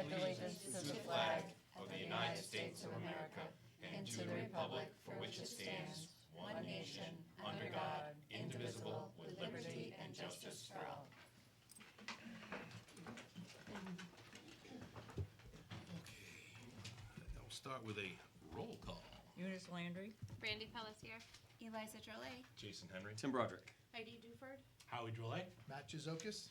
pledge allegiance to the flag of the United States of America and to the republic for which it stands, one nation, under God, indivisible, with liberty and justice for all. Okay, I'll start with a roll call. Eunice Landry. Brandy Pelletier. Eliza Drolet. Jason Henry. Tim Broderick. Heidi Duford. Howie Drolet. Matt Jizokis.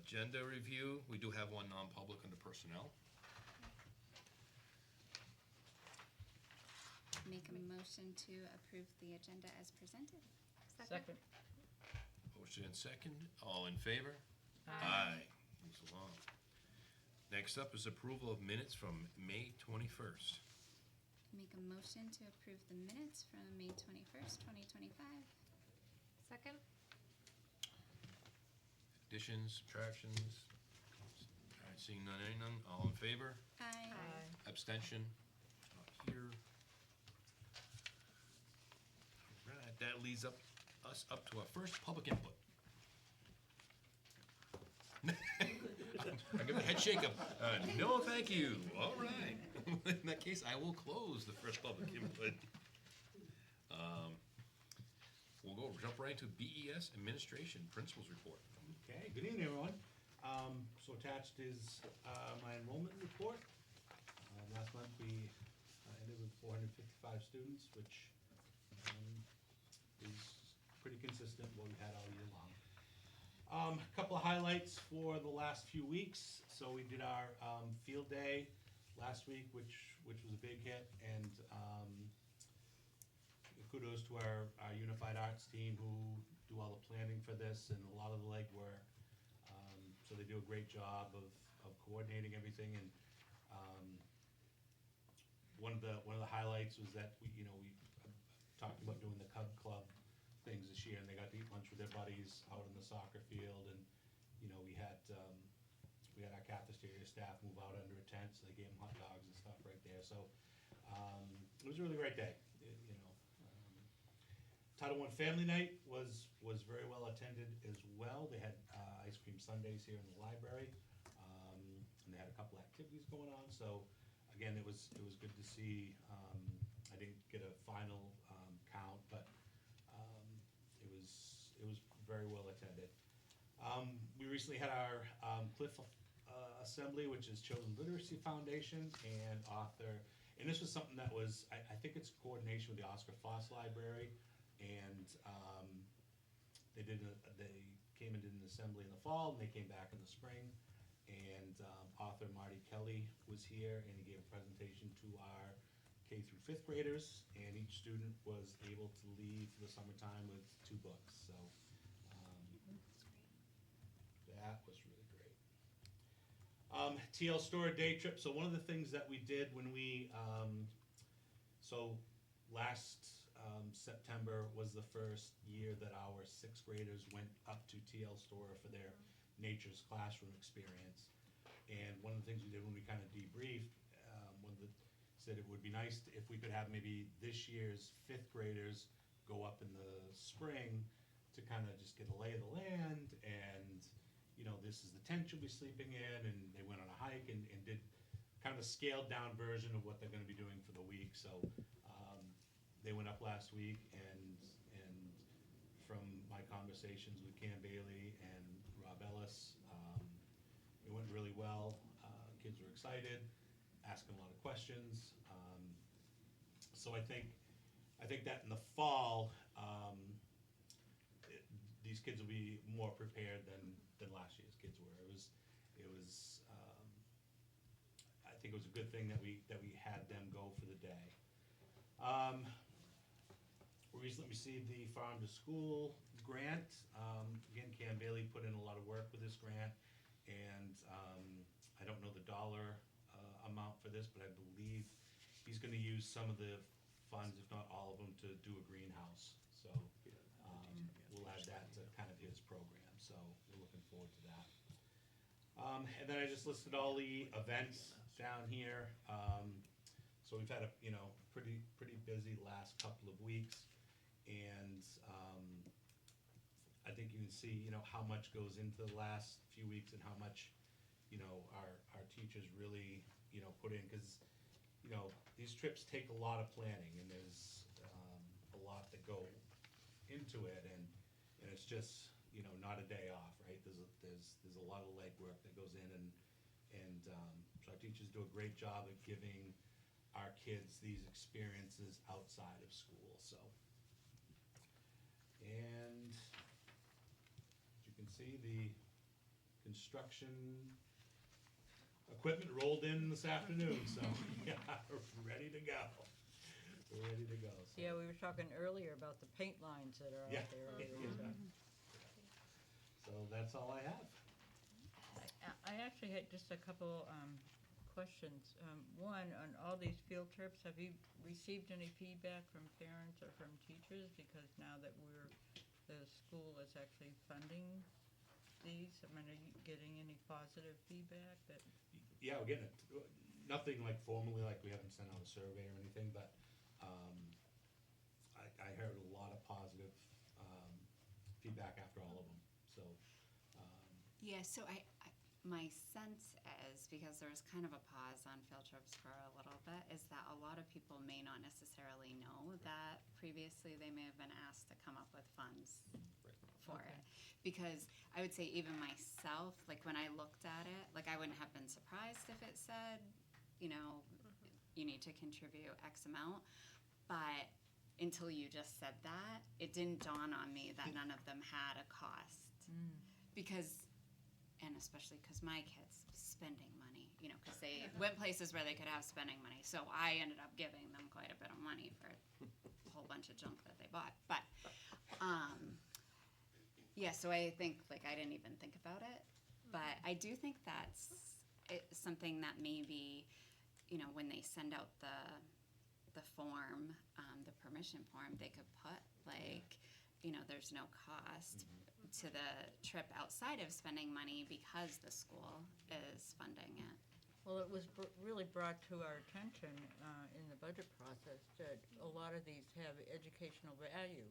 Agenda review, we do have one non-public under personnel. Make a motion to approve the agenda as presented. Second. Motion and second, all in favor? Aye. Moves along. Next up is approval of minutes from May 21st. Make a motion to approve the minutes from May 21st, 2025. Second. Additions, subtractions? All right, seeing none, all in favor? Aye. Abstention? Not here. All right, that leads us up to our first public input. I give a head shake of, no, thank you. All right. In that case, I will close the first public input. We'll jump right into BES Administration Principals Report. Okay, good evening, everyone. So attached is my enrollment report. Last month, we ended with 455 students, which is pretty consistent with what we had all year long. A couple of highlights for the last few weeks. So we did our field day last week, which was a big hit, and kudos to our Unified Arts team who do all the planning for this and a lot of the legwork. So they do a great job of coordinating everything. And one of the highlights was that we talked about doing the Cub Club things this year, and they got to eat lunch with their buddies out in the soccer field. And we had our cafeteria staff move out under a tent, so they gave them hot dogs and stuff right there. So it was a really great day. Title I Family Night was very well attended as well. They had ice cream sundaes here in the library, and they had a couple activities going on. So again, it was good to see. I didn't get a final count, but it was very well attended. We recently had our Cliff Assembly, which is Children's Literacy Foundation and author, and this was something that was I think it's coordination with the Oscar Foss Library. And they came and did an assembly in the fall, and they came back in the spring. And author Marty Kelly was here, and he gave a presentation to our K through 5th graders, and each student was able to leave for the summertime with 2 books. So that was really great. TL Store day trip. So one of the things that we did when we last September was the first year that our 6th graders went up to TL Store for their Nature's Classroom experience. And one of the things we did when we kind of debriefed, said it would be nice if we could have maybe this year's 5th graders go up in the spring to kind of just get a lay of the land, and this is the tent you'll be sleeping in, and they went on a hike and did kind of a scaled down version of what they're going to be doing for the week. So they went up last week, and from my conversations with Cam Bailey and Rob Ellis, it went really well. Kids were excited, asking a lot of questions. So I think that in the fall, these kids will be more prepared than last year's kids were. It was I think it was a good thing that we had them go for the day. We recently received the Farm to School grant. Again, Cam Bailey put in a lot of work with this grant, and I don't know the dollar amount for this, but I believe he's going to use some of the funds, if not all of them, to do a greenhouse. So we'll add that to kind of his program. So we're looking forward to that. And then I just listed all the events down here. So we've had a pretty busy last couple of weeks, and I think you can see, how much goes into the last few weeks and how much, our teachers really, put in, because, these trips take a lot of planning, and there's, a lot that go into it, and it's just, not a day off, right? There's a lot of legwork that goes in, and so our teachers do a great job at giving our kids these experiences outside of school, so. And as you can see, the construction equipment rolled in this afternoon, so, yeah, we're ready to go. We're ready to go, so. Yeah, we were talking earlier about the paint lines that are Yeah. out there. Yeah. So that's all I have. I actually had just a couple questions. One, on all these field trips, have you received any feedback from parents or from teachers? Because now that the school is actually funding these, I mean, are you getting any positive feedback that? Yeah, we're getting it. Nothing like formally, like we haven't sent out a survey or anything, but I heard a lot of positive feedback after all of them. So Yeah, so my sense is, because there was kind of a pause on field trips for a little bit, is that a lot of people may not necessarily know that previously they may have been asked to come up with funds for it. Because I would say even myself, like when I looked at it, like I wouldn't have been surprised if it said, you need to contribute X amount, but until you just said that, it didn't dawn on me that none of them had a cost. Because, and especially because my kids spending money, because they went places where they could have spending money. So I ended up giving them quite a bit of money for a whole bunch of junk that they bought. But, yeah, so I think, like, I didn't even think about it. But I do think that's something that maybe, when they send out the form, the permission form, they could put, like, there's no cost to the trip outside of spending money because the school is funding it. Well, it was really brought to our attention in the budget process that a lot of these have educational value.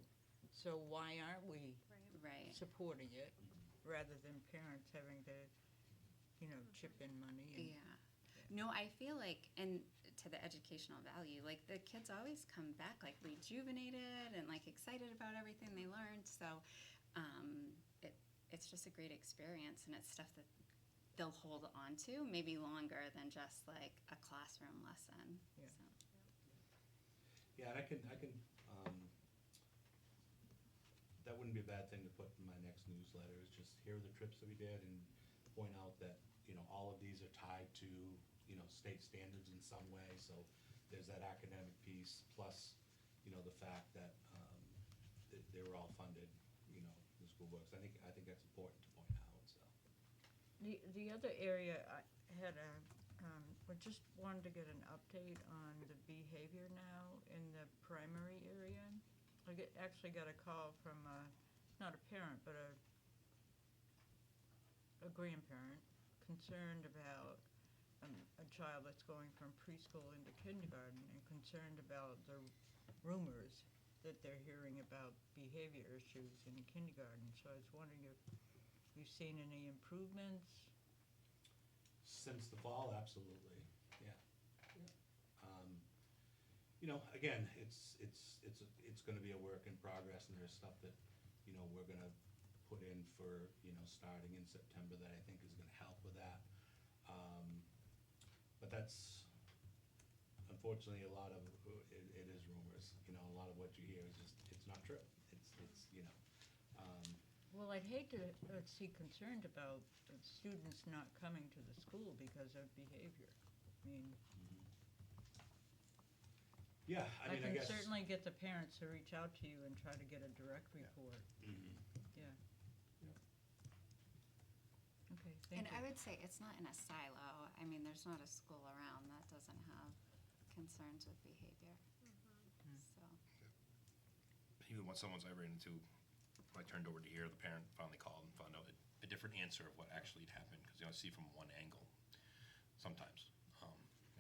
So why aren't we Right. supporting it rather than parents having to, chip in money? Yeah. No, I feel like, and to the educational value, like the kids always come back like rejuvenated and like excited about everything they learned. So it's just a great experience, and it's stuff that they'll hold on to maybe longer than just like a classroom lesson. Yeah. So. yeah, and I can that wouldn't be a bad thing to put in my next newsletter, is just here are the trips that we did, and point out that, all of these are tied to, state standards in some way. So there's that academic piece, plus, the fact that they were all funded, the school books. I think that's important to point out, so. The other area I had we just wanted to get an update on the behavior now in the primary area. I actually got a call from not a parent, but a grandparent concerned about a child that's going from preschool into kindergarten, and concerned about the rumors that they're hearing about behavior issues in kindergarten. So I was wondering if you've seen any improvements. Since the fall, absolutely, yeah. Again, it's gonna be a work in progress, and there's stuff that, we're gonna put in for, starting in September, that I think is gonna help with that. But that's, unfortunately, a lot of, it is rumors, a lot of what you hear is just, it's not true. It's Well, I'd hate to see concerned about students not coming to the school because of behavior. I mean, yeah, I I mean, I can guess. certainly get the parents to reach out to you and try to get a direct report. Mhm. Yeah. Yeah. Okay, thank And you. I would say it's not in a silo. I mean, there's not a school around that doesn't have concerns with behavior. So, Even when someone's I ran into, I turned over to hear, the parent finally called and found out a different answer of what actually had happened, because you only see from one angle sometimes.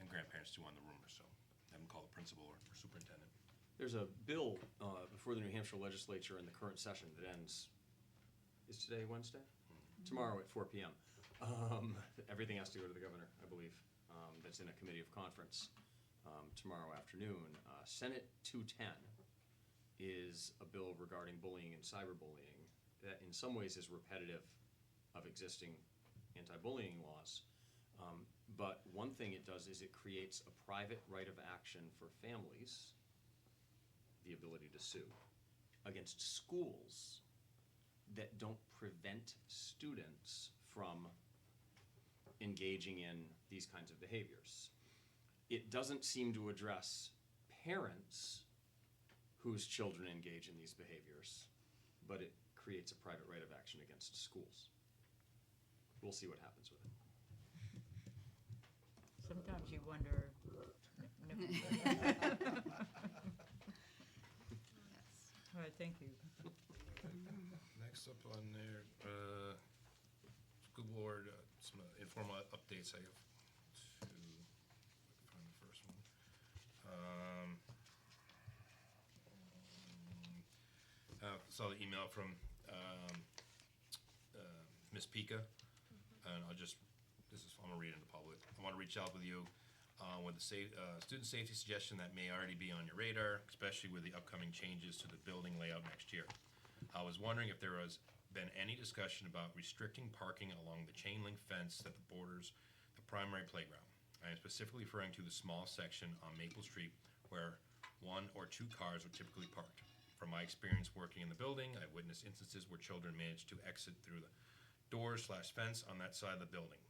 And grandparents too on the rumors, so have them call the principal or superintendent. There's a bill before the New Hampshire legislature in the current session that ends is today Wednesday? Tomorrow at 4 p.m. Everything has to go to the governor, I believe. That's in a committee of conference tomorrow afternoon. Senate 210 is a bill regarding bullying and cyberbullying that in some ways is repetitive of existing anti-bullying laws. But one thing it does is it creates a private right of action for families, the ability to sue, against schools that don't prevent students from engaging in these kinds of behaviors. It doesn't seem to address parents whose children engage in these behaviors, but it creates a private right of action against schools. We'll see what happens with it. Sometimes you wonder. All right, thank you. Next up on there, school board, some informal updates. I have two. Find the first one. Saw the email from Ms. Pika, and I'm gonna read it into public. I want to reach out with you with a student safety suggestion that may already be on your radar, especially with the upcoming changes to the building layout next year. I was wondering if there has been any discussion about restricting parking along the chain link fence that borders the primary playground. I am specifically referring to the small section on Maple Street where 1 or 2 cars are typically parked. From my experience working in the building, I've witnessed instances where children manage to exit through the doors/fence on that side of the building.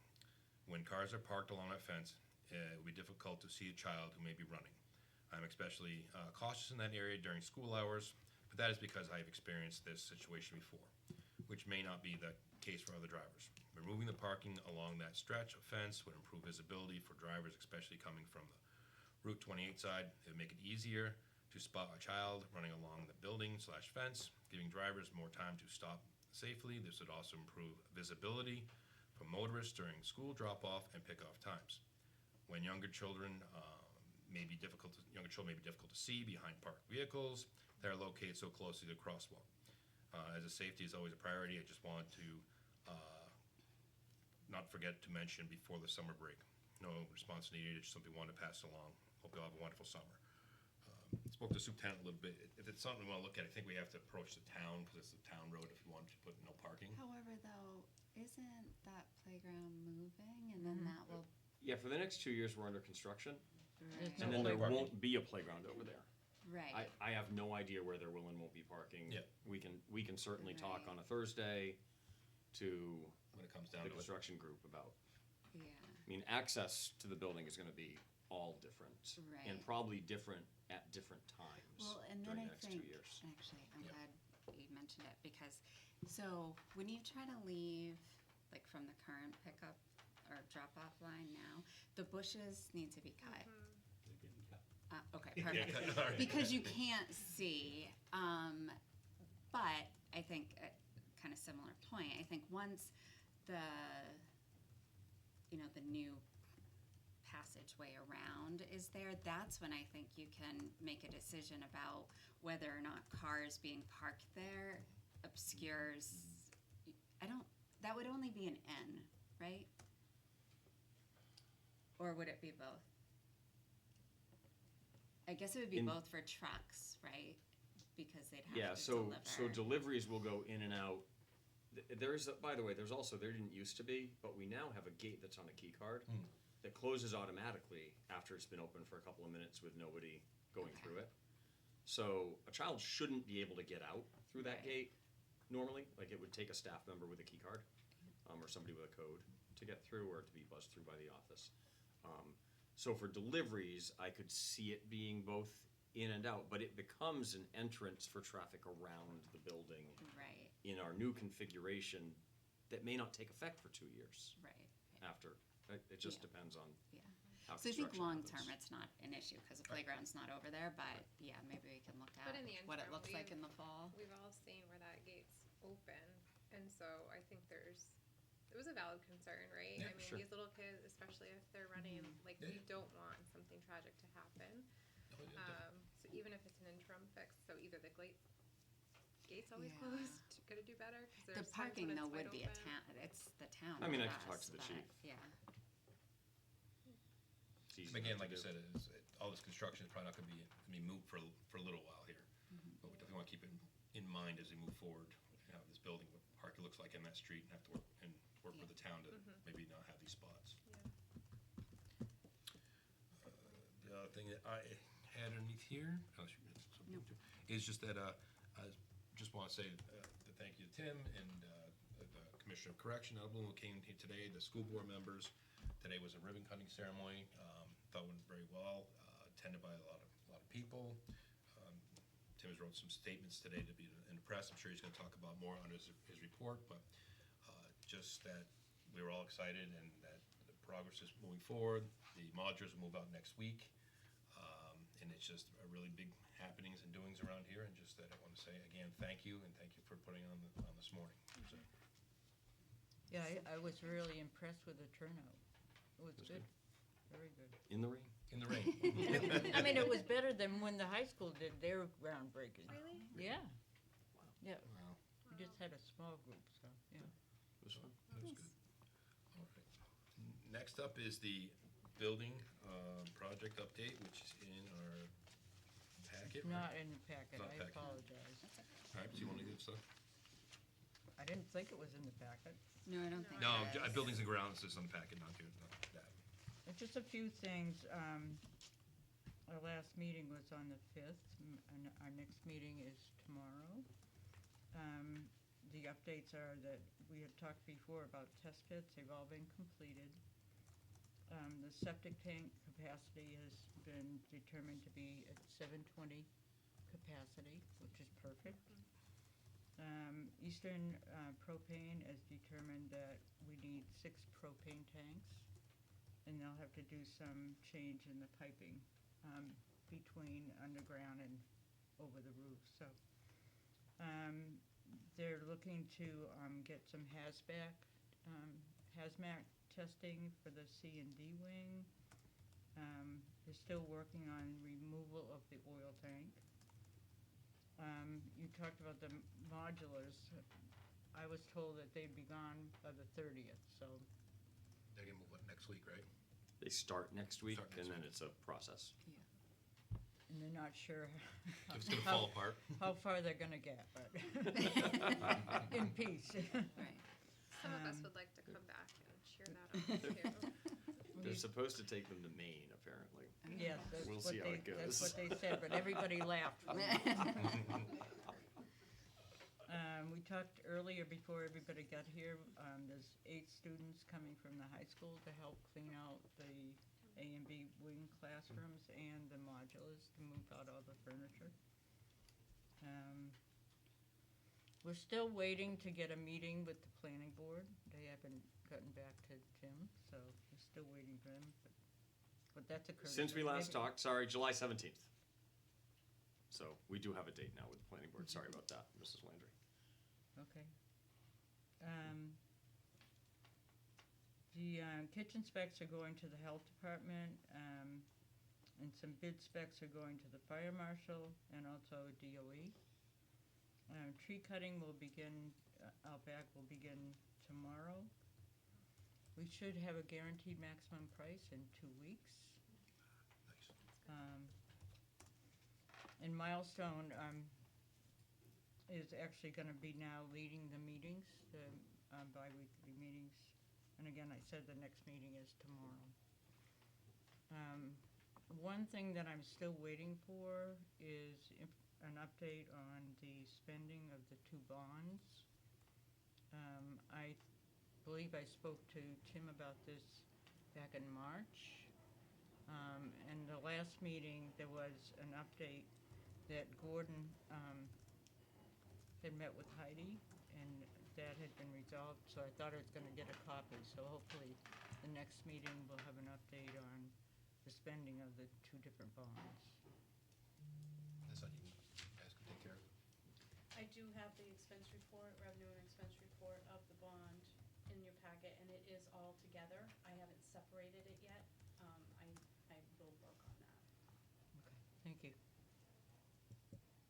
When cars are parked along that fence, it will be difficult to see a child who may be running. I'm especially cautious in that area during school hours, but that is because I have experienced this situation before, which may not be the case for other drivers. Removing the parking along that stretch of fence would improve visibility for drivers, especially coming from the Route 28 side. It would make it easier to spot a child running along the building/fence, giving drivers more time to stop safely. This would also improve visibility for motorists during school drop-off and pick-off times. When younger children may be difficult to see behind parked vehicles that are located so close to the crosswalk. As a safety is always a priority, I just wanted to not forget to mention before the summer break. No response needed, just something wanted to pass along. Hope you'll have a wonderful summer. Spoke to Superintendent a little bit. If it's something we want to look at, I think we have to approach the town, because it's a town road, if you wanted to put no parking. However, though, isn't that playground moving, and then that will, Yeah, for the next 2 years, we're under construction, There's and no then there playground. won't be a playground over there. right, I have no idea where there will and won't be parking. Yeah. We can certainly talk Right. on a Thursday to When it comes down the to it. construction group about, yeah, I mean, access to the building is gonna be all different. And Right. probably different at different times well, and then during I the next 2 think, years. actually, I'm Yeah. glad you mentioned it, because, so, when you try to leave, like, from the current pickup or drop-off line now, the bushes need to be cut. They're getting cut. Okay, Yeah, perfect. all right. Because you can't see, but I think, kind of similar point, I think once the, the new passageway around is there, that's when I think you can make a decision about whether or not cars being parked there obscures, that would only be an N, right? Or would it be both? I guess it would be In- both for trucks, right? Because they'd have Yeah, to so deliver. deliveries will go in and out. By the way, there didn't used to be, but we now have a gate that's on a key card that closes automatically after it's been open for a couple of minutes with nobody going Okay. through it. So a child shouldn't be able to get out through that Right. gate normally. Like, it would take a staff member with a key card, or somebody with a code to get through, or to be buzzed through by the office. So for deliveries, I could see it being both in and out, but it becomes an entrance for traffic around the building Right, in our new configuration that may not take effect for 2 years right, after. It just Yeah. depends on yeah. how So I think construction long-term, happens. it's not an issue, because the playground's not over there, but yeah, maybe we can look But at in the what it interim, looks like we've- in the fall. We've all seen where that gate's open, and so I think it was a valid concern, right? Yeah, I mean, sure. these little kids, especially if they're running, like, Yeah. we don't want something tragic to happen. No, yeah, So even if it's an interim fix, so either the gate's always Yeah. closed, gonna do better? 'Cause The there's times parking when it's though wide would be a open. town, it's the town. I mean, I not could talk us, to the but, chief. Yeah. It's easy Again, enough like to I do. said, all this construction is probably not gonna be moved for a little while here. But we definitely wanna keep it in mind as we move forward, how this building, what Parker looks like in that street, and have to work with the town to maybe not have these spots. The other thing that I had underneath here, unless you had something to, is just that, I just wanna say, the thank you to Tim and, the Commissioner of Correction, who came here today, the school board members. Today was a ribbon cutting ceremony, thought went very well, attended by a lot of people. Tim has wrote some statements today to be in the press. I'm sure he's gonna talk about more on his report, but, just that we were all excited and that the progress is moving forward. The modulars will move out next week. And it's just a really big happenings and doings around here, and just that I wanna say again, thank you, and thank you for putting on this morning. So, Yeah, I was really impressed with the turnout. It was was good, very good. In the rain. in the rain. I mean, it was better than when the high school did their groundbreaking. Really? Yeah. Yeah, Wow, we just had a small group, so, yeah. It was fun. that was good. All right. Next up is the building, project update, which is in our packet. right? Not in the packet, Not I packet. apologize. All right, so you wanna give stuff? I didn't think it was in the packet. No, I don't think No, it is. buildings and grounds is on the packet, not here, not that. Just a few things. Our last meeting was on the 5th, and our next meeting is tomorrow. The updates are that we had talked before about test pits, they've all been completed. The septic tank capacity has been determined to be at 720 capacity, which is perfect. Eastern Propane has determined that we need 6 propane tanks, and they'll have to do some change in the piping between underground and over the roof. So they're looking to get some hazmat testing for the C and D wing. They're still working on removal of the oil tank. You talked about the modulars. I was told that they'd be gone by the 30th, so, They're gonna move it next week, right? They start next week, Start next and then week. it's a process. and they're not sure If it's gonna fall apart. how far they're gonna get, but in peace. Right. Some of us would like to come back and cheer that on too. They're supposed to take them to Maine, apparently. Yes, that's We'll what see how they, it that's goes. what they said, but everybody laughed. We talked earlier before everybody got here, there's 8 students coming from the high school to help clean out the A and B wing classrooms and the modulars to move out all the furniture. We're still waiting to get a meeting with the planning board. They haven't gotten back to Tim, so we're still waiting for them, but that's occurred. Since we last talked, sorry, July 17th. So we do have a date now with the planning board. Sorry about that, Mrs. Landry. Okay. The kitchen specs are going to the health department, and some bid specs are going to the fire marshal and also DOE. Tree cutting will begin, out back will begin tomorrow. We should have a guaranteed maximum price in 2 weeks. Nice. And Milestone is actually gonna be now leading the meetings, the bi-weekly meetings. And again, I said the next meeting is tomorrow. One thing that I'm still waiting for is an update on the spending of the 2 bonds. I believe I spoke to Tim about this back in March. And the last meeting, there was an update that Gordon had met with Heidi, and that had been resolved, so I thought I was gonna get a copy. So hopefully, the next meeting will have an update on the spending of the 2 different bonds. That's not you guys can take care of it. I do have the expense report, revenue and expense report of the bond in your packet, and it is all together. I haven't separated it yet. I will work on that. Okay, thank you.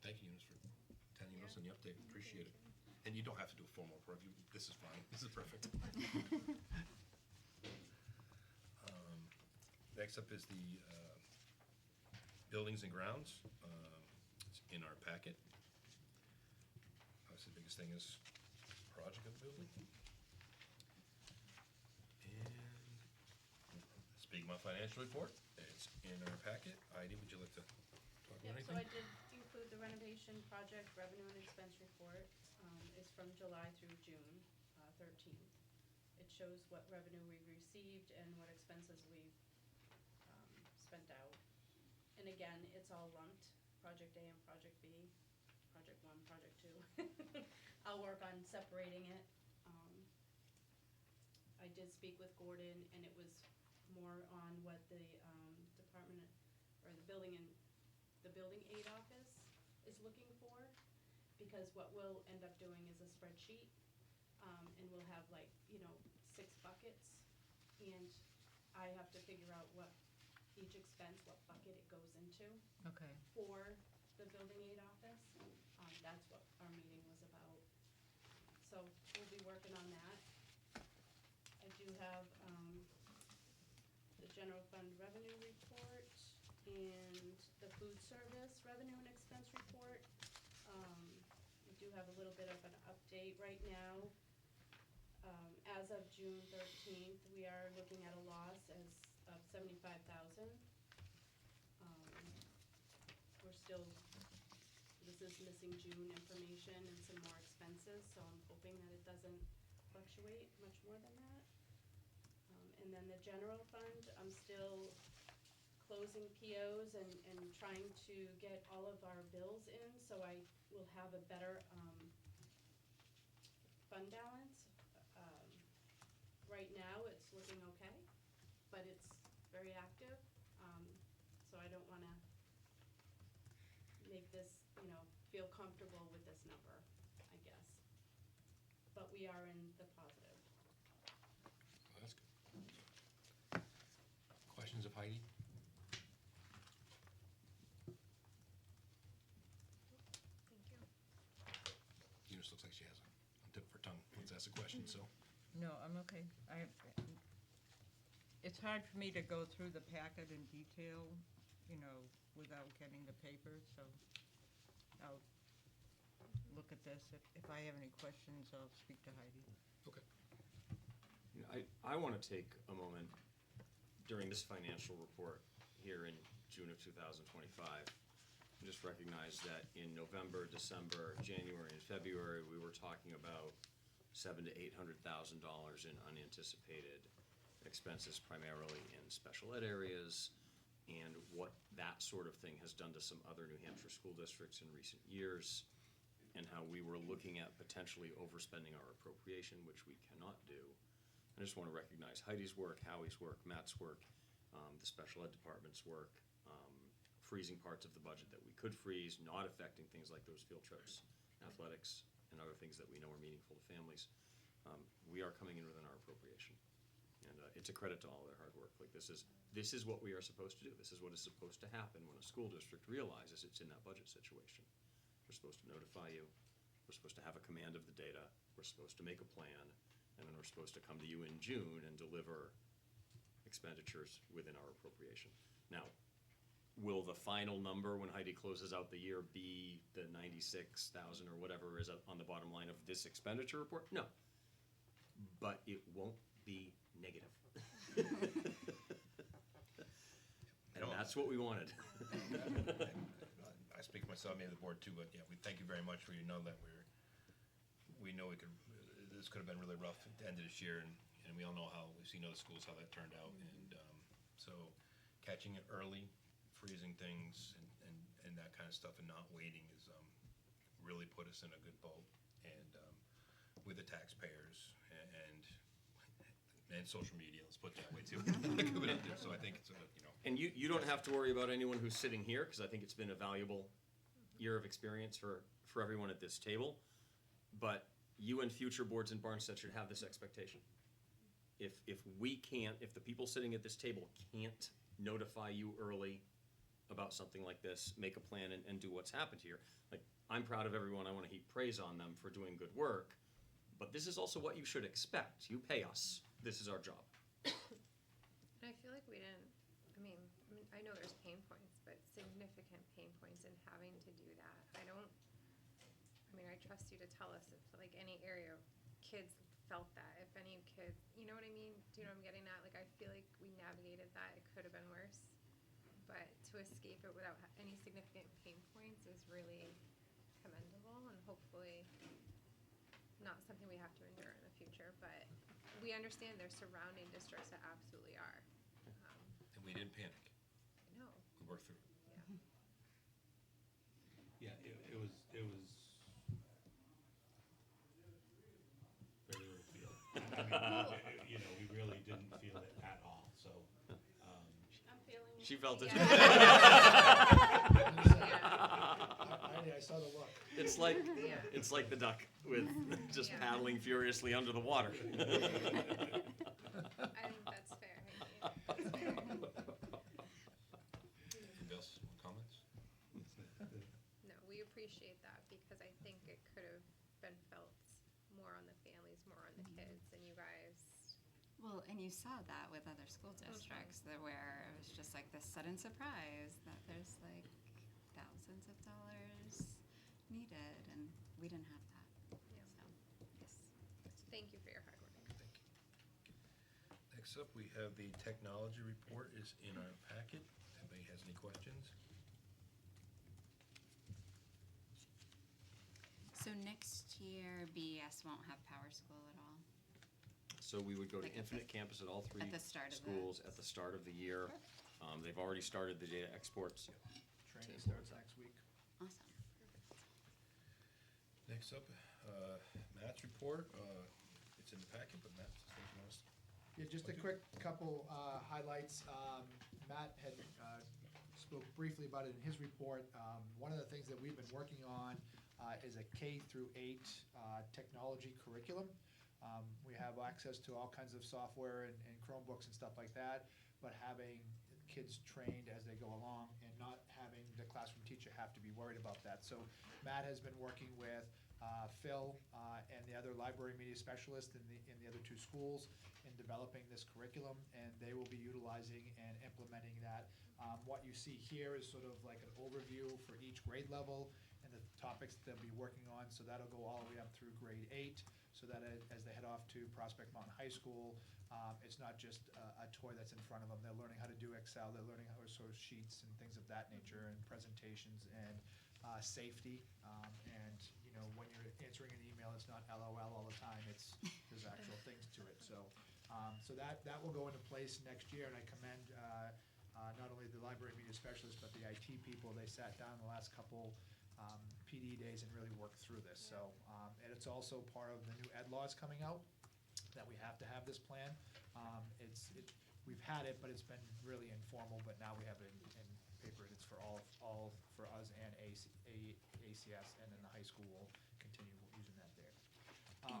Thank you, Eunice, for attending us on the update, appreciate it. And you don't have to do a formal report. This is fine. This is perfect. Next up is the buildings and grounds. It's in our packet. Obviously, the biggest thing is project of the building. And speaking of my financial report, it's in our packet. Heidi, would you like to talk about Yeah, so anything? I did include the renovation project revenue and expense report, is from July through June, 13th. It shows what revenue we received and what expenses we've, spent out. And again, it's all lumped, project A and project B, project one, project two. I'll work on separating it. I did speak with Gordon, and it was more on what the, department, or the building aid office is looking for, because what we'll end up doing is a spreadsheet, and we'll have like, 6 buckets, and I have to figure out what each expense, what bucket it goes into Okay. for the building aid office. That's what our meeting was about. So we'll be working on that. I do have, the general fund revenue report and the food service revenue and expense report. We do have a little bit of an update right now. As of June 13th, we are looking at a loss of 75,000. We're still, this is missing June information and some more expenses, so I'm hoping that it doesn't fluctuate much more than that. And then the general fund, I'm still closing POs and trying to get all of our bills in, so I will have a better, fund balance. Right now, it's looking okay, but it's very active, so I don't wanna make this, feel comfortable with this number, I guess. But we are in the positive. Well, that's good. Questions of Heidi? Thank you. Eunice looks like she has a tip of her tongue. Let's ask a question, so. No, I'm okay. It's hard for me to go through the packet in detail, without getting the paper, so I'll look at this. If I have any questions, I'll speak to Heidi. Okay. I want to take a moment during this financial report here in June of 2025 and just recognize that in November, December, January, and February, we were talking about $700,000 to $800,000 in unanticipated expenses, primarily in special ed areas, and what that sort of thing has done to some other New Hampshire school districts in recent years, and how we were looking at potentially overspending our appropriation, which we cannot do. I just want to recognize Heidi's work, Howie's work, Matt's work, the special ed department's work, freezing parts of the budget that we could freeze, not affecting things like those field trips, athletics, and other things that we know are meaningful to families. We are coming in within our appropriation. And it's a credit to all their hard work. Like, this is what we are supposed to do. This is what is supposed to happen when a school district realizes it's in that budget situation. We're supposed to notify you. We're supposed to have a command of the data. We're supposed to make a plan. And then we're supposed to come to you in June and deliver expenditures within our appropriation. Now, will the final number when Heidi closes out the year be the 96,000 or whatever is on the bottom line of this expenditure report? No. But it won't be negative. And that's what we wanted. I speak for myself, maybe the board too, but yeah, we thank you very much for that we know this could have been really rough at the end of this year, and we all know we've seen other schools, how that turned out, and so catching it early, freezing things and that kind of stuff and not waiting is really put us in a good boat, and with the taxpayers and social media, let's put it that way too. So I think it's And you don't have to worry about anyone who's sitting here, because I think it's been a valuable year of experience for everyone at this table. But you and future boards in Barnstead should have this expectation. If the people sitting at this table can't notify you early about something like this, make a plan and do what's happened here, like, I'm proud of everyone, I wanna heap praise on them for doing good work, but this is also what you should expect. You pay us, this is our job. And I feel like we didn't, I know there's pain points, but significant pain points in having to do that. I trust you to tell us if like any area of kids felt that, if any kids, you know what I mean? Do you know what I'm getting at? Like, I feel like we navigated that. It could have been worse. But to escape it without any significant pain points is really commendable and hopefully not something we have to endure in the future. But we understand there's surrounding districts that absolutely are. And we didn't panic. No. We worked through it. Yeah, it was very little feel. We really didn't feel it at all, so, I'm feeling it. She felt it. Yeah. I saw the look. It's like, Yeah. it's like the duck with just Yeah. paddling furiously under the water. I think that's fair. That's fair. Anybody else, comments? No, we appreciate that because I think it could have been felt more on the families, more on the kids, and you guys. Well, and you saw that with other school districts, that where it was just like this sudden surprise that there's like thousands of dollars needed, and we didn't have that. Yeah. So, yes. Thank you for your hard work. Thank you. Next up, we have the technology report is in our packet. Anybody has any questions? So next year, BES won't have Power School at all? So we would go to Like at Infinite Campus at all three at the start of the- schools at the start of the year. They've already started the data exports. Training starts next week. Awesome. Next up, Matt's report. It's in the packet, but Matt, something else? Yeah, just a quick couple highlights. Matt had spoke briefly about it in his report. One of the things that we've been working on is a K through 8 technology curriculum. We have access to all kinds of software and Chromebooks and stuff like that, but having kids trained as they go along and not having the classroom teacher have to be worried about that. So Matt has been working with Phil and the other library media specialist in the other two schools in developing this curriculum, and they will be utilizing and implementing that. What you see here is sort of like an overview for each grade level and the topics that they'll be working on. So that'll go all the way up through grade 8, so that as they head off to Prospect Mountain High School, it's not just a toy that's in front of them. They're learning how to do Excel. They're learning how to sort of sheets and things of that nature, and presentations and safety. And when you're answering an email, it's not LOL all the time. There's actual things to it. So that will go into place next year, and I commend not only the library media specialists but the IT people. They sat down the last couple PD days and really worked through this. So and it's also part of the new ed laws coming out that we have to have this plan. We've had it, but it's been really informal. But now we have it in paper, and it's for all for us and ACS, and then the high school will continue using that there.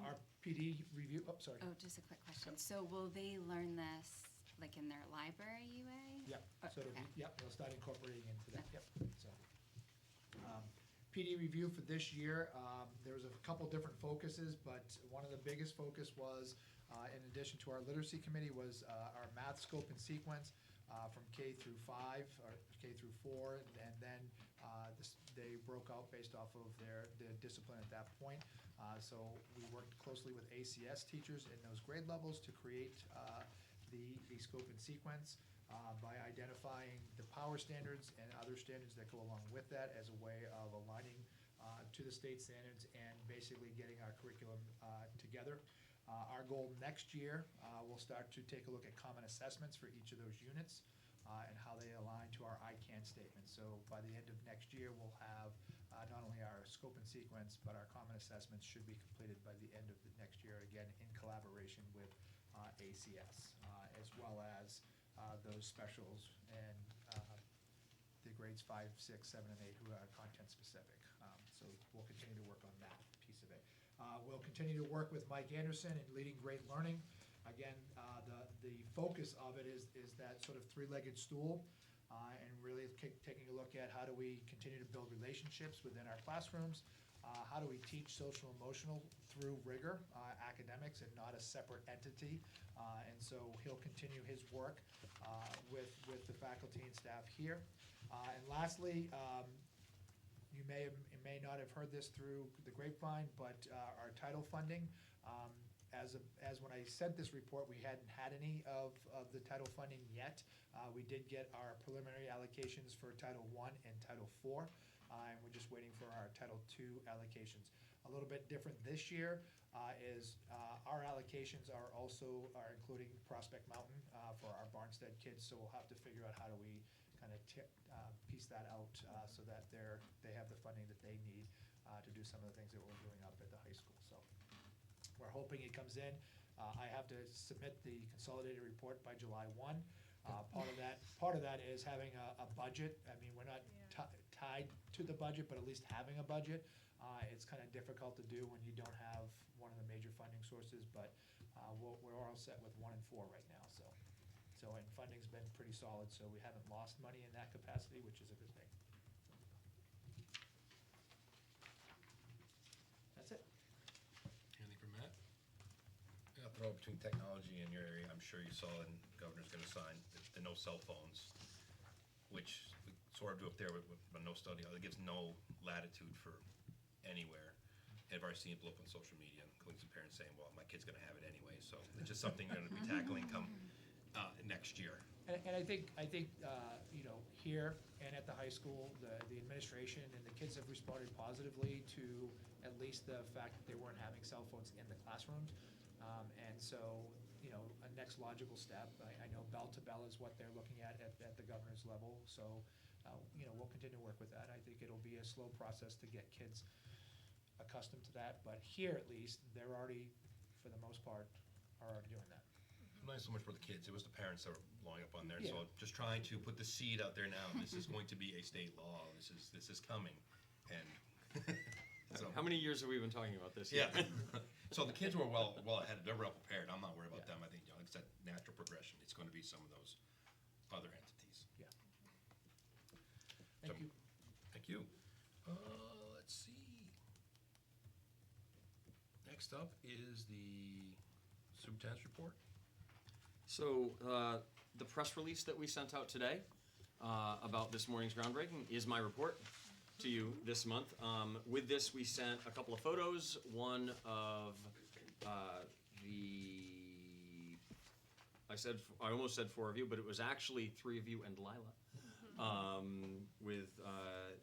Our PD review. Oh, sorry. Oh, just a quick question. So will they learn this like in their library UA? Yep, so it'll be, Okay. yep, they'll start incorporating into that, yep, so. PD review for this year, there was a couple different focuses, but one of the biggest focus was, in addition to our literacy committee, was our math scope and sequence from K through 5, or K through 4, and then they broke out based off of their discipline at that point. So we worked closely with ACS teachers in those grade levels to create the scope and sequence by identifying the power standards and other standards that go along with that as a way of aligning to the state standards and basically getting our curriculum together. Our goal next year, we'll start to take a look at common assessments for each of those units and how they align to our ICANN statement. So by the end of next year, we'll have not only our scope and sequence, but our common assessments should be completed by the end of the next year, again, in collaboration with ACS, as well as those specials and the grades 5, 6, 7, and 8 who are content specific. So we'll continue to work on that piece of it. We'll continue to work with Mike Anderson in leading great learning. Again, the focus of it is that sort of three-legged stool. and really taking a look at how do we continue to build relationships within our classrooms, how do we teach social emotional through rigor, academics, and not a separate entity. And so he'll continue his work with the faculty and staff here. And lastly, you may not have heard this through the grapevine, but our title funding, as when I sent this report, we hadn't had any of the title funding yet. We did get our preliminary allocations for Title I and Title IV, and we're just waiting for our Title II allocations. A little bit different this year is our allocations are including Prospect Mountain for our Barnstead kids, so we'll have to figure out how do we kind of piece that out so that they have the funding that they need to do some of the things that we're doing up at the high school. So we're hoping it comes in. I have to submit the consolidated report by July 1. Part of that is having a budget. I mean, we're not tied to the budget, but at least having a budget. It's kind of difficult to do when you don't have one of the major funding sources, but we're all set with 1 and 4 right now. And funding's been pretty solid, so we haven't lost money in that capacity, which is a good thing. That's it. Anything from Matt? I'll throw between technology and your area. I'm sure you saw, and the governor's going to sign the no cell phones, which we sort of do up there with no study. It gives no latitude for anywhere. I've already seen it blow up on social media, including some parents saying, well, my kid's going to have it anyway. So it's just something we're going to be tackling come next year. And I think here and at the high school, the administration and the kids have responded positively to at least the fact that they weren't having cell phones in the classrooms. And so, a next logical step, I know bell to bell is what they're looking at the governor's level. So, we'll continue to work with that. I think it'll be a slow process to get kids accustomed to that. But here, at least, they're already, for the most part, are already doing that. Not so much for the kids, it was the parents that were blowing up on there. Yeah. So just trying to put the seed out there now. This is going to be a state law. This is coming. And so, How many years have we been talking about this? yeah. So the kids were well ahead. They're well prepared. I'm not worried about them. I think, like I said, natural progression. It's going to be some of those other entities. Yeah. So, Thank you. Thank you. Let's see. Next up is the superintendent's report. So, the press release that we sent out today about this morning's groundbreaking is my report to you this month. With this, we sent a couple of photos. One of I almost said 4 of you, but it was actually 3 of you and Lila, with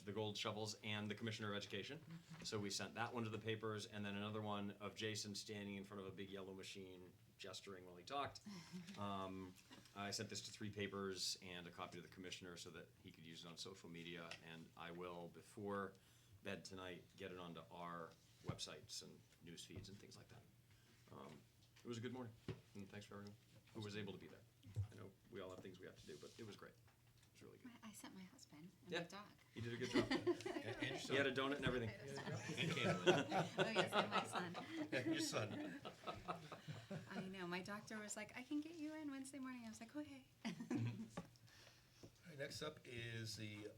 the gold shovels and the Commissioner of Education. So we sent that one to the papers, and then another one of Jason standing in front of a big yellow machine, gesturing while he talked. I sent this to 3 papers and a copy to the commissioner so that he could use it on social media, and I will, before bed tonight, get it onto our websites and news feeds and things like that. It was a good morning, and thanks for everyone who was able to be there. I know we all have things we have to do, but it was great. It was really good. I sent my husband and Yeah. my dog. He did a good job. And your He had a donut and everything. And Caitlin. Oh, yes, and my son. And your son. I know, my doctor was like, I can get you in Wednesday morning. I was like, okay. All right, next up is the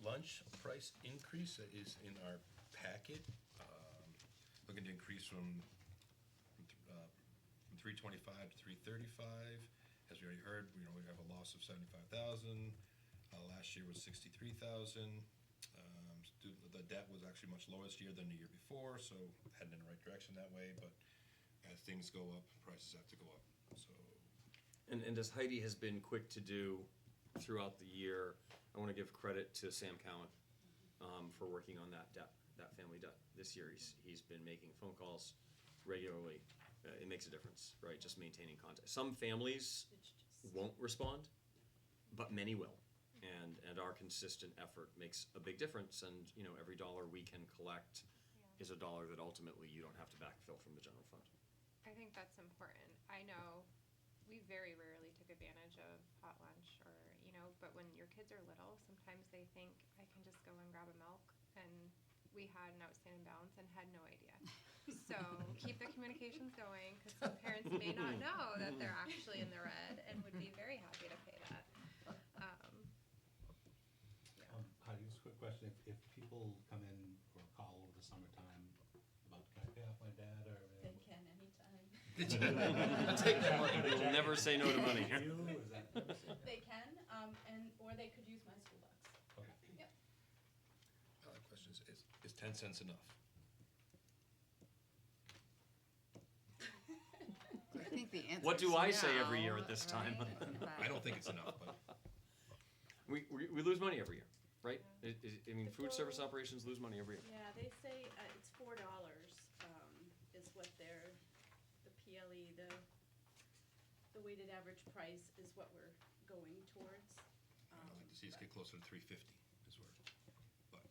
lunch price increase that is in our packet. Looking to increase from $3.25 to $3.35. As we already heard, we have a loss of $75,000. Last year was $63,000. The debt was actually much lower this year than the year before, so heading in the right direction that way. But as things go up, prices have to go up. So. And as Heidi has been quick to do throughout the year, I want to give credit to Sam Cowan for working on that family debt. This year, he's been making phone calls regularly. It makes a difference, right? Just maintaining contact. Some families won't respond, but many will. And our consistent effort makes a big difference. And every dollar we can collect is a dollar that ultimately you don't have to backfill from the general fund. I think that's important. I know we very rarely took advantage of hot lunch but when your kids are little, sometimes they think I can just go and grab a milk, and we had an outstanding balance and had no idea. So keep the communications going, because some parents may not know that they're actually in the red and would be very happy to pay that. summertime about, can I pay off my dad or? They can anytime. Take that money. We'll never say no to money. You, is that? They can, or they could use my school box. Okay. Yep. Other question is 10 cents enough? I think the answer What do is I say no, every year at this time? right? I don't think it's enough, but We lose money every year, right? I mean, food service operations lose money every year. Yeah, they say it's $4, is what the PLE, the weighted average price is what we're going towards. I'd like to see us get closer to 350 is where, but.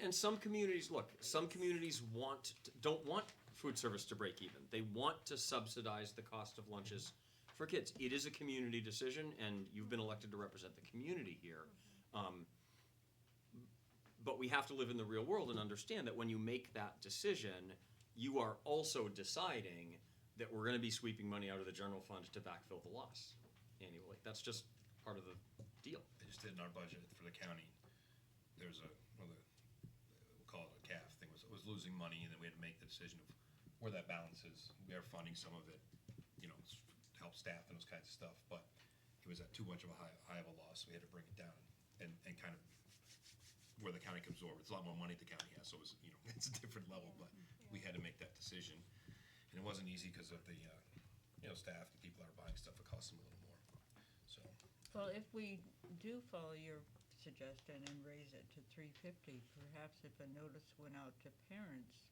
And some communities, look, some communities don't want food service to break even. They want to subsidize the cost of lunches for kids. It is a community decision, and you've been elected to represent the community here. But we have to live in the real world and understand that when you make that decision, you are also deciding that we're going to be sweeping money out of the general fund to backfill the loss annually. That's just part of the deal. They just did in our budget for the county. There's we'll call it a CAF thing, was losing money, and then we had to make the decision of where that balance is. We are funding some of it, to help staff and those kinds of stuff, but it was at too much of a high of a loss, so we had to bring it down and kind of where the county can absorb. It's a lot more money the county has, so it's, it's a different level, but we had to make that decision. And it wasn't easy because of the, staff, the people that are buying stuff, it costs them a little more, so. Well, if we do follow your suggestion and raise it to 350, perhaps if a notice went out to parents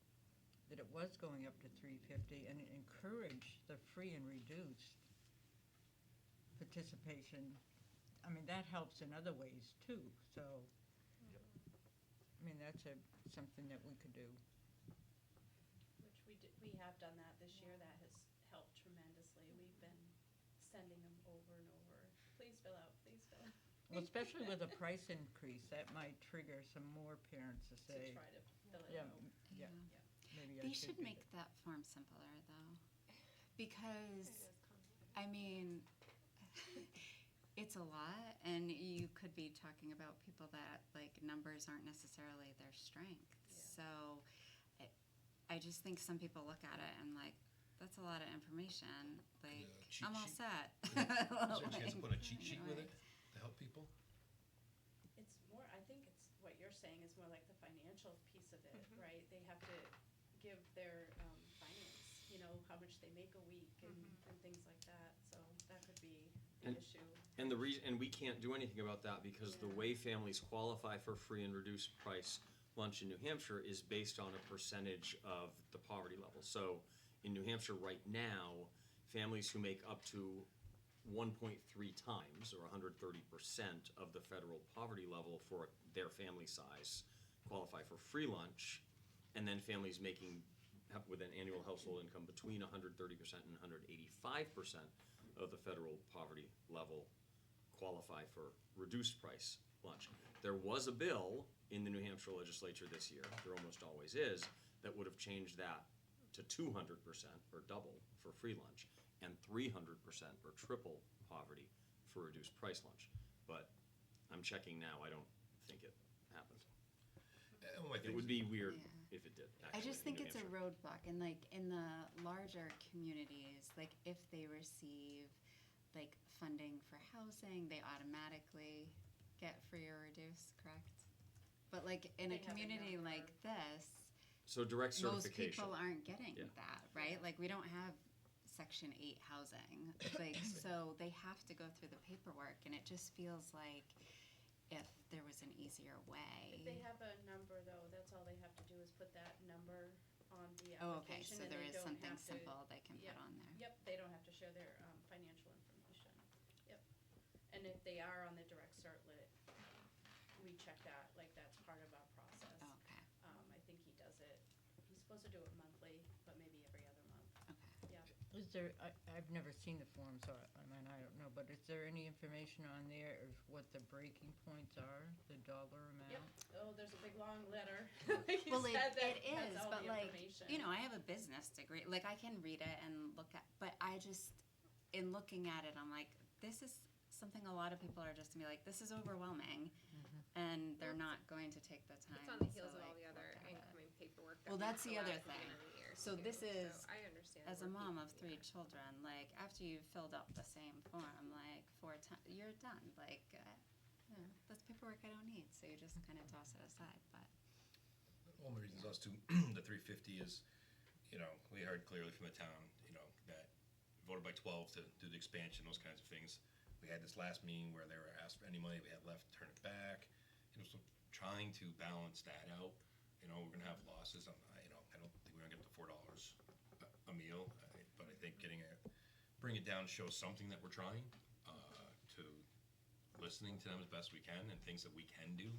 that it was going up to 350 and encourage the free and reduced participation, I mean, that helps in other ways too, so. I mean, that's something that we could do. Which we have done that this year. That has helped tremendously. We've been sending them over and over. Please fill out, please fill out. Well, especially with a price increase, that might trigger some more parents to To say, try to fill it yeah, out. yeah, maybe I They should should be make that form simpler though, because, I mean, it's a lot, and you could be talking about people that, like, numbers aren't necessarily their strength. Yeah. So I just think some people look at it and like, that's a lot of information, like, cheat I'm all sheet? set. Is there a chance to put a cheat sheet with it Anyways. to help people? It's more, I think it's, what you're saying is more like the financial piece of it, right? They have to give their finance, how much they make a week and things like that. So that could be an issue. And we can't do anything about that because the way families qualify for free and reduced price lunch in New Hampshire is based on a percentage of the poverty level. So in New Hampshire right now, families who make up to 1.3 times or 130% of the federal poverty level for their family size qualify for free lunch, and then families with an annual household income between 130% and 185% of the federal poverty level qualify for reduced price lunch. There was a bill in the New Hampshire legislature this year, there almost always is, that would have changed that to 200% or double for free lunch and 300% or triple poverty for reduced price lunch. But I'm checking now, I don't think it happened. It would be weird if it did, I actually, just in think New it's a Hampshire. roadblock, and like in the larger communities, like if they receive like funding for housing, they automatically get free or reduced, correct? But like in a They have a community number. like this, So direct most certification. people aren't getting Yeah. that, right? Like we don't have Section 8 housing, like so they have to go through the paperwork, and it just feels like if there was an easier way. If they have a number though, that's all they have to do is put that number on the Oh, okay, application so and there they is don't something have to. simple they can put Yep. on there. Yep, they don't have to share their financial information. Yep. And if they are on the direct start lit, we check that, like that's part of our process. Oh, okay, I think he does it, he's supposed to do it monthly, but maybe every other month. okay. Yep. Is there, I've never seen the form, so I mean, I don't know, but is there any information on there of what the breaking points are, the dollar amount? Yep. Oh, there's a big long letter. He Well, said that it has is, all but the like, information. I have a business degree, like I can read it and look at, but I just, in looking at it, I'm like, this is something a lot of people are just gonna be like, this is overwhelming, and they're not going to take the time. It's on the to, heels of all like, the other look at it. incoming paperwork work that Well, we that's the fill other out at the beginning thing. of the year, So too. this is, So I understand as a where mom people- of 3 yeah. children, like, after you've filled out the same form, like, 4 times, you're done, like, that's paperwork I don't need, so you just kind of toss it aside, but. One of the reasons us too, the 350 is, we heard clearly from the town, that voted by 12 to do the expansion, those kinds of things. We had this last meeting where they were asked for any money we had left, turn it back. So trying to balance that out. We're gonna have losses. I don't think we're gonna get to $4 a meal, but I think bring it down shows something that we're trying, to listening to them as best we can and things that we can do.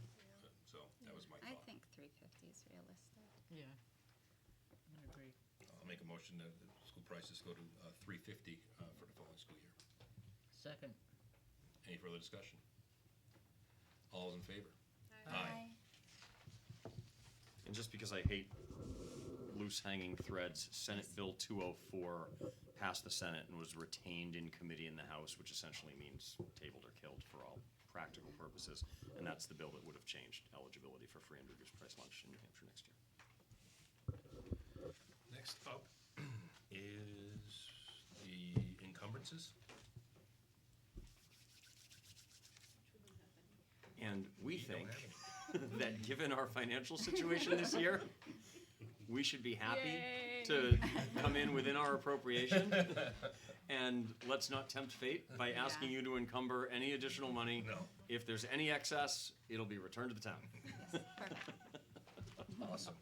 So that was my I thought. think 350 is realistic. Yeah, I agree. I'll make a motion that the school prices go to $350 for the following school year. Second. Any further discussion? All is in favor? Aye. And just because I hate loose hanging threads, Senate Bill 204 passed the Senate and was retained in committee in the House, which essentially means tabled or killed for all practical purposes. And that's the bill that would have changed eligibility for free and reduced price lunch in New Hampshire next year. Next up is the encumbrances. And we We don't think have that given our financial situation this year, we should be happy Yay. to come in within our appropriation. And let's not tempt fate by asking you to encumber any additional money. No. If there's any excess, it'll be returned to the town. Yes, perfect. Awesome.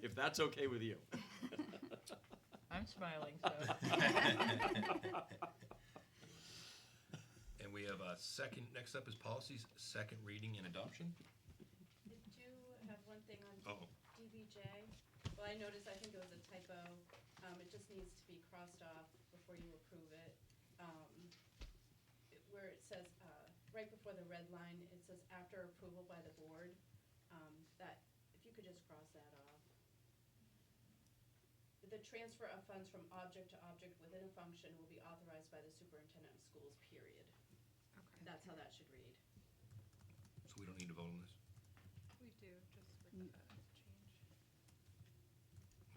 If that's okay with you. I'm smiling, so. And we have a second, next up is policies, second reading and adoption. I do have one thing on Uh-oh. DBJ. Well, I noticed, I think it was a typo. It just needs to be crossed off before you approve it. Where it says, right before the red line, it says after approval by the board. That, if you could just cross that off. The transfer of funds from object to object within a function will be authorized by the superintendent of schools, period. Okay. That's how that should read. So we don't need to vote on this? We do, just with the change.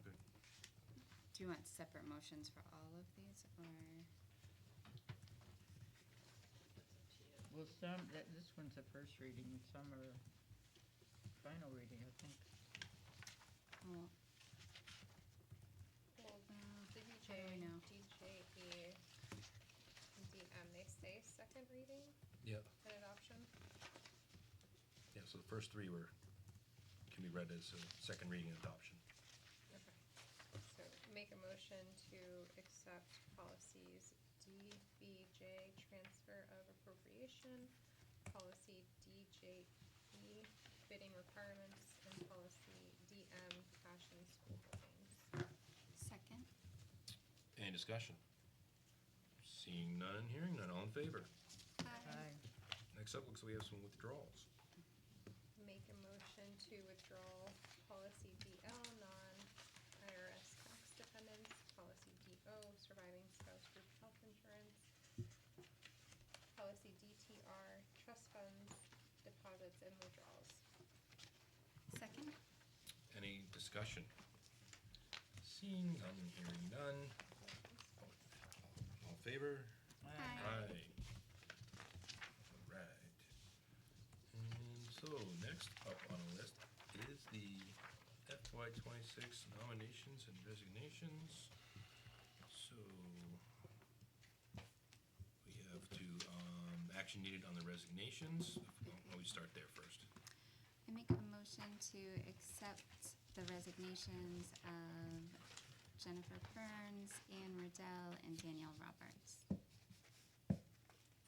Okay. Do you want separate motions for all of these, or? Well, this one's a first reading, and some are final reading, I think. Well, Well, how do we know? DJE, and DM, they say second reading Yeah. and adoption. Yeah, so the first three can be read as a second reading and adoption. Okay. So make a motion to accept policies DBJ, transfer of appropriation, policy DJE, bidding requirements, and policy DM, cash and school buildings. second? Any discussion? Seeing none, hearing none, all in favor? Aye. Next up, looks like we have some withdrawals. Make a motion to withdraw policy DL, non-IRS tax dependents, policy DO, surviving spouse group health insurance, policy DTR, trust funds, deposits and withdrawals. Second? Any discussion? Seeing none, hearing none. All in favor? Aye. Aye. All right. And so, next up on the list is the FY '26 nominations and resignations. So, we have action needed on the resignations. Why don't we start there first? I make a motion to accept the resignations of Jennifer Burns, Ann Riddell, and Danielle Roberts.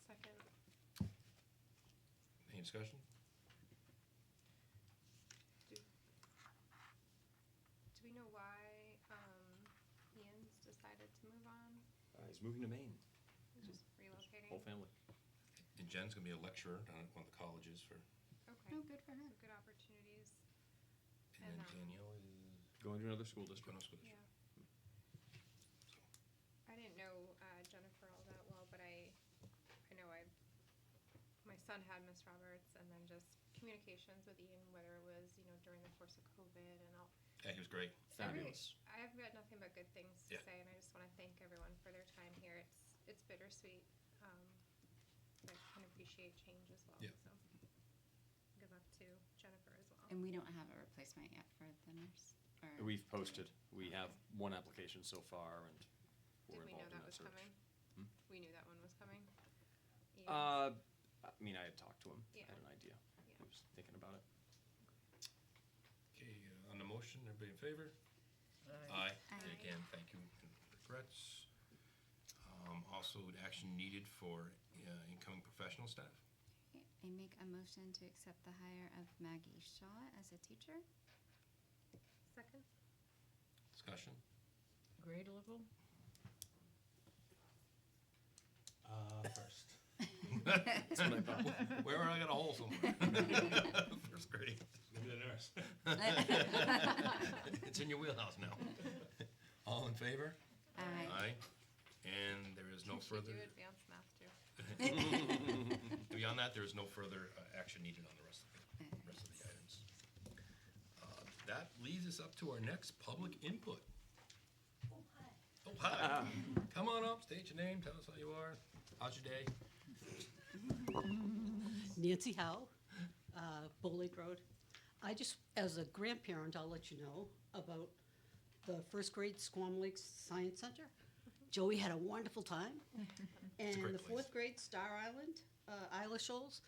Second. Any discussion? Do we know why, Ian's decided to move on? He's moving to Maine, Just relocating? whole family. And Jen's gonna be a lecturer down at one of the colleges for, Okay. Oh, good for her. Good opportunities. and then And, Danielle is Going to another school district. going to school. Yeah. I didn't know Jennifer all that well, but I know my son had Miss Roberts and then just communications with Ian, whether it was, during the course of COVID and all. Yeah, he was great. Fabulous. I've got nothing but good things to Yeah. say, and I just want to thank everyone for their time here. It's bittersweet. But I can appreciate change as well. Yeah. So good luck to Jennifer as well. And we don't have a replacement yet for the nurse? Or We've posted. We have one application so far, and Did we're we know involved in that that was search. coming? Hmm? We knew that one was coming? Ian? I mean, I had talked to him. I Yeah. had an idea. Yeah. I was thinking about it. Okay, on the motion, everybody in favor? Aye. And again, thank you and regrets. Also, action needed for incoming professional staff. I make a motion to accept the hire of Maggie Shaw as a teacher. Second? Discussion? Grade level? First. That's what I thought. Where I got a hole somewhere. First grade. Maybe the nurse. It's in your wheelhouse now. All in favor? Aye. And there is no She further, do advanced math too. beyond that, there is no further action needed on the rest of the items. That leads us up to our next public input. Oh, hi. Come on up, state your name, tell us how you are. How's your day? Nancy Howe, Bull Lake Road. I just, as a grandparent, I'll let you know about the first grade Squam Lakes Science Center. Joey had a wonderful time. And great the place. fourth grade Star Island, Isla Shoals,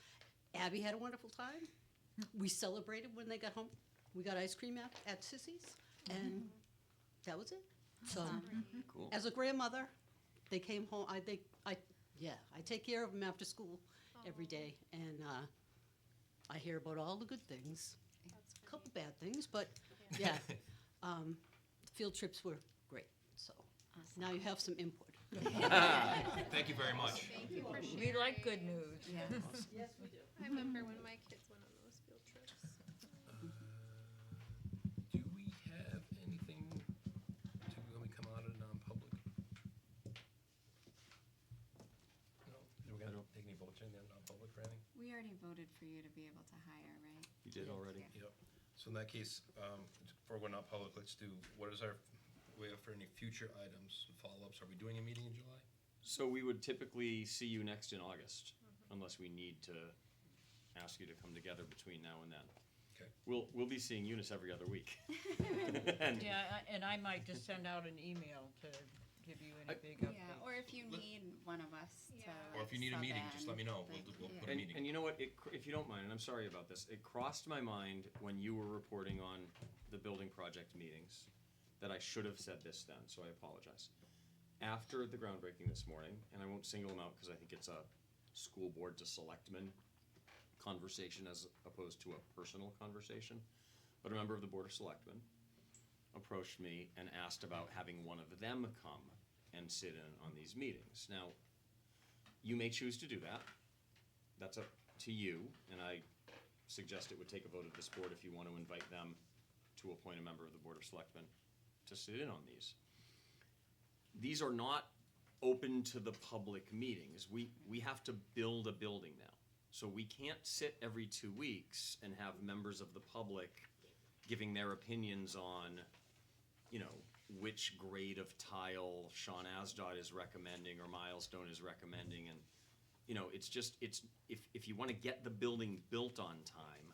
Abby had a wonderful time. We celebrated when they got home. We got ice cream at Sissy's, and that was it. So, Cool. as a grandmother, they came home. I take care of them after school every day, and I hear about all the good things, That's a couple bad things, but yeah, field trips were great. So now you have some input. Thank you very much. Thank you for sharing. We like good news. Yes. Yes, we do. I remember when my kids went on those field trips. Do we have anything when we come out of non-public? No? Do we gotta take any votes in there, non-public for anything? We already voted for you to be able to hire, right? You did already? Yeah. Yep. So in that case, before we're not public, let's do, what is our, we have for any future items, follow-ups? Are we doing a meeting in July? So we would typically see you next in August, unless we need to ask you to come together between now and then. Okay. We'll be seeing Eunice every other week. And Yeah, and I might just send out an email to give you any big updates. Yeah, or if you need one of us to. Yeah. Or if you need a sub meeting, just let me know. in, We'll but- put a meeting. And you know what, if you don't mind, and I'm sorry about this, it crossed my mind when you were reporting on the building project meetings that I should have said this then, so I apologize. After the groundbreaking this morning, and I won't single them out because I think it's a school board to selectmen conversation as opposed to a personal conversation, but a member of the Board of Selectmen approached me and asked about having one of them come and sit in on these meetings. Now, you may choose to do that. That's up to you, and I suggest it would take a vote of this board if you want to invite them to appoint a member of the Board of Selectmen to sit in on these. These are not open to the public meetings. We have to build a building now. So we can't sit every 2 weeks and have members of the public giving their opinions on, which grade of tile Sean Asdod is recommending or Milestone is recommending. And, if you want to get the building built on time,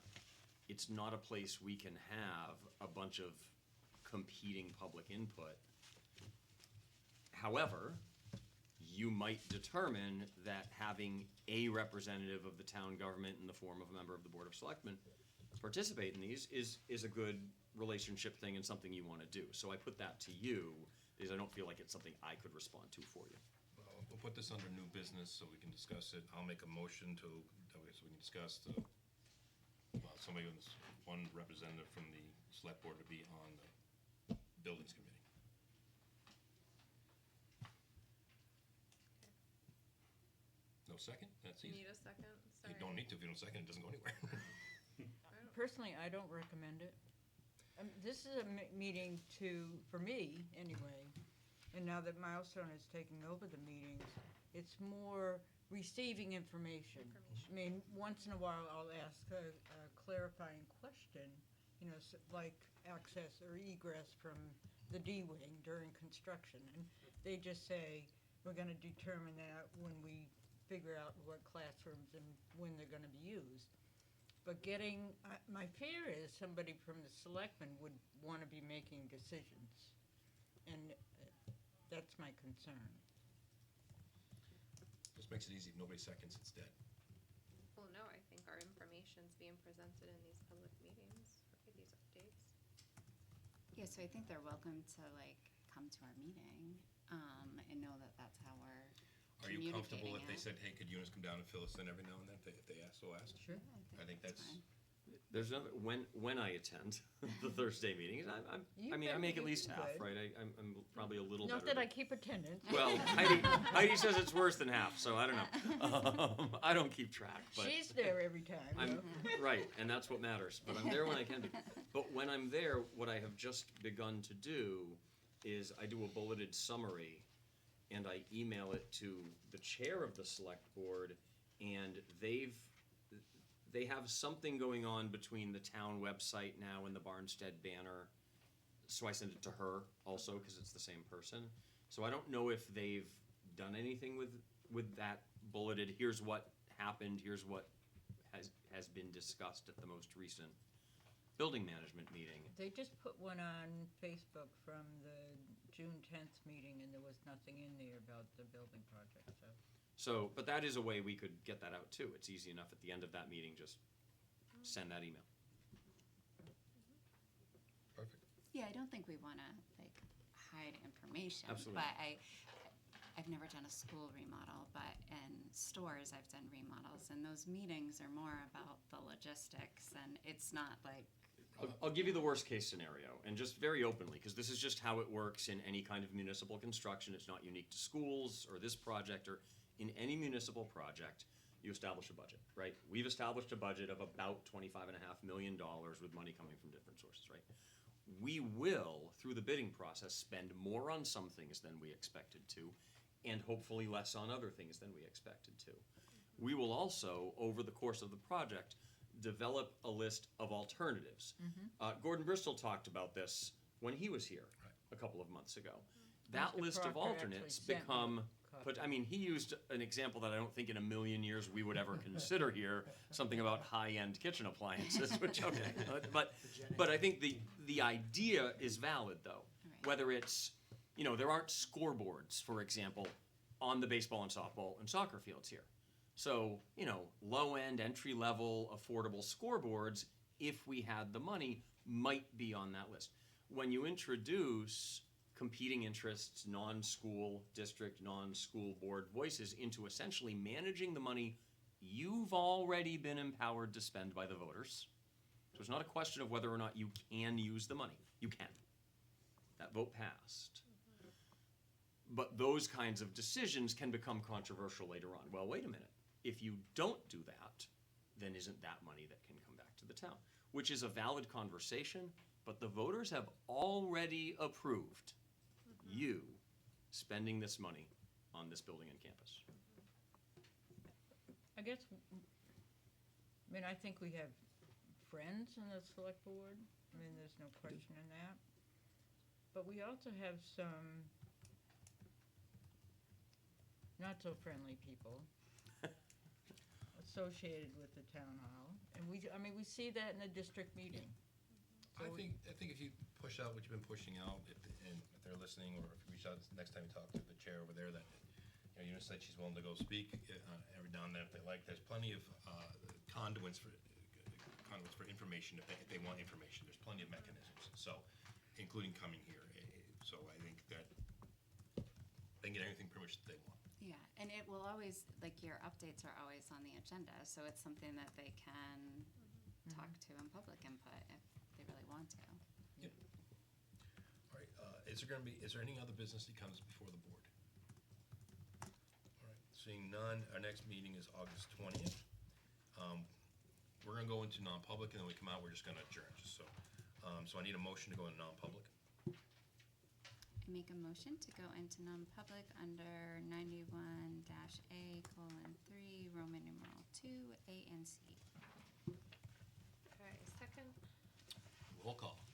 it's not a place we can have a bunch of competing public input. However, you might determine that having a representative of the town government in the form of a member of the Board of Selectmen participate in these is a good relationship thing and something you want to do. So I put that to you, because I don't feel like it's something I could respond to for you. We'll put this under new business so we can discuss it. I'll make a motion so we can discuss one representative from the select board to be on the buildings committee. No second? That's Do you easy. need a second? You Sorry. don't need to. If you don't second, it doesn't go anywhere. Personally, I don't recommend it. This is a meeting for me anyway, and now that Milestone is taking over the meetings, it's more receiving information. I mean, once in a while, I'll ask a clarifying question, you know, like access or egress from the D-wing during construction. And they just say, we're gonna determine that when we figure out what classrooms and when they're gonna be used. But my fear is somebody from the selectmen would wanna be making decisions. And that's my concern. Just makes it easy. If nobody seconds, it's dead. Well, no, I think our information's being presented in these public meetings, right, these updates. Yeah, so I think they're welcome to like come to our meeting, and know that that's how we're Are you comfortable communicating if they it. said, hey, could Eunice come down and fill us in every now and then, if they ask, so asked? Sure. Yeah, I think that's, fine. There's another, when I attend the Thursday meetings, I mean, I make at least half, right? I'm probably a little better. Not that I than- keep attendance. Well, Heidi says it's worse than half, so I don't know. I don't keep track, but. She's there every time. I'm, you know. right, and that's what matters, but I'm there when I can be. But when I'm there, what I have just begun to do is I do a bulleted summary and I email it to the chair of the select board, and they have something going on between the town website now and the Barnstead banner. So I send it to her also, because it's the same person. So I don't know if they've done anything with that bulleted, here's what happened, here's what has been discussed at the most recent building management meeting. They just put one on Facebook from the June 10th meeting, and there was nothing in there about the building project, so. So, but that is a way we could get that out too. It's easy enough at the end of that meeting, just send that email. perfect. Yeah, I don't think we wanna like hide information. Absolutely. But I've never done a school remodel, but in stores I've done remodels, and those meetings are more about the logistics, and it's not like, I'll give you the worst case scenario, and just very openly, because this is just how it works in any kind of municipal construction. It's not unique to schools or this project, or in any municipal project, you establish a budget, right? We've established a budget of about $25.5 million with money coming from different sources, right? We will, through the bidding process, spend more on some things than we expected to, and hopefully less on other things than we expected to. We will also, over the course of the project, develop a list of alternatives. Gordon Bristol talked about this when he was here a couple of months ago. That Mr. list of Proctor alternates actually sent me become, a copy. I mean, he used an example that I don't think in a million years we would ever consider here, something about high-end kitchen appliances, which, okay, but I think the idea is valid, though. Right. Whether it's, you know, there aren't scoreboards, for example, on the baseball and softball and soccer fields here. So, you know, low-end, entry-level, affordable scoreboards, if we had the money, might be on that list. When you introduce competing interests, non-school district, non-school board voices into essentially managing the money you've already been empowered to spend by the voters. So it's not a question of whether or not you can use the money. You can. That vote passed. But those kinds of decisions can become controversial later on. Well, wait a minute. If you don't do that, then isn't that money that can come back to the town? Which is a valid conversation, but the voters have already approved you spending this money on this building and campus. I guess, I mean, I think we have friends on the select board. I mean, there's no question in that. But we also have some not so friendly people associated with the town hall. And we see that in the district meeting. I think if you push out what you've been pushing out, and if they're listening, or if you reach out next time you talk to the chair over there, that, you know, Eunice said she's willing to go speak every now and then if they like. There's plenty of conduits for information if they want information. There's plenty of mechanisms, so including coming here. So I think that they can get anything pretty much that they want. yeah, and it will always, like, your updates are always on the agenda, so it's something that they can talk to in public input if they really want to. All right, is there any other business that comes before the board? All right, seeing none, our next meeting is August 20th. We're gonna go into non-public, and then we come out, we're just gonna adjourn, just so. So I need a motion to go into non-public. make a motion to go into non-public under 91-A:3, Roman numeral 2, A and C. Okay, second? Roll call.